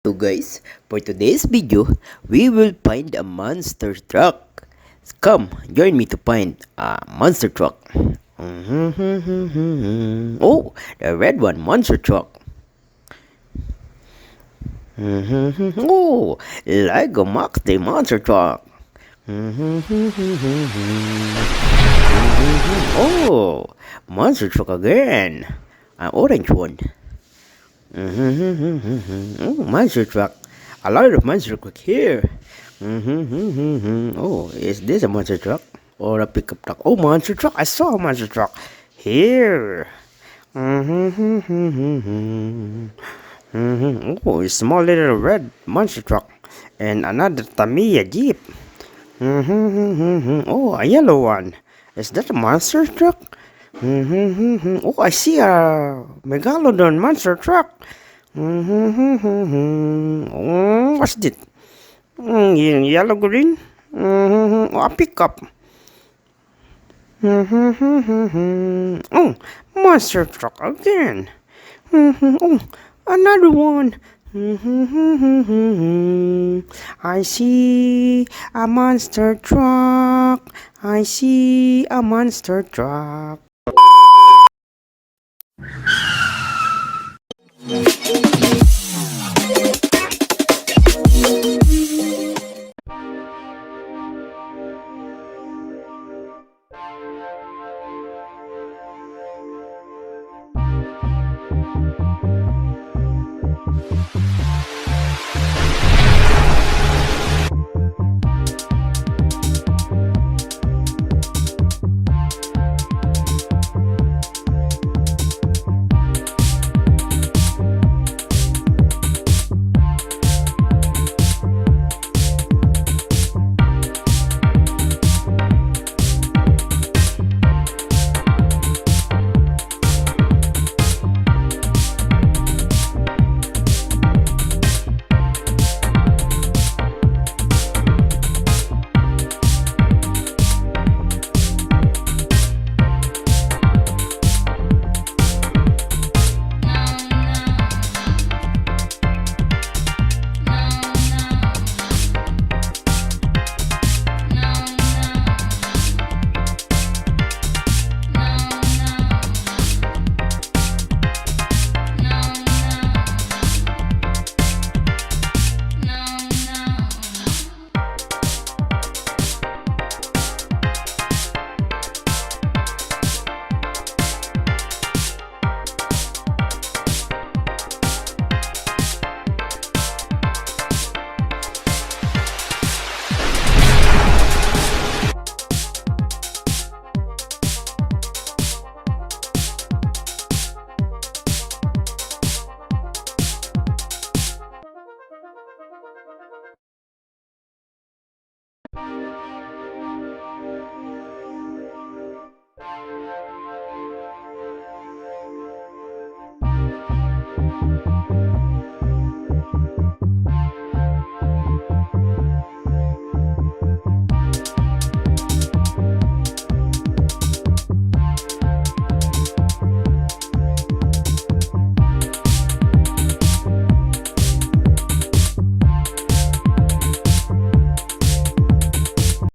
So guys, for today's video, we will find a monster truck. Come, join me to find a monster truck. Oh, the red one, monster truck. Oh, Lego Max the monster truck. Oh, monster truck again. An orange one. Oh, monster truck. A lot of monster truck here. Oh, is this a monster truck or a pickup truck? Oh, monster truck. I saw a monster truck here. Oh, a small little red monster truck and another Tamiya Jeep. Oh, a yellow one. Is that a monster truck? Oh, I see a Megalodon monster truck. Oh, what's this? Yellow green? Oh, a pickup. Oh, monster truck again. Oh, another one. I see a monster truck. I see a monster truck.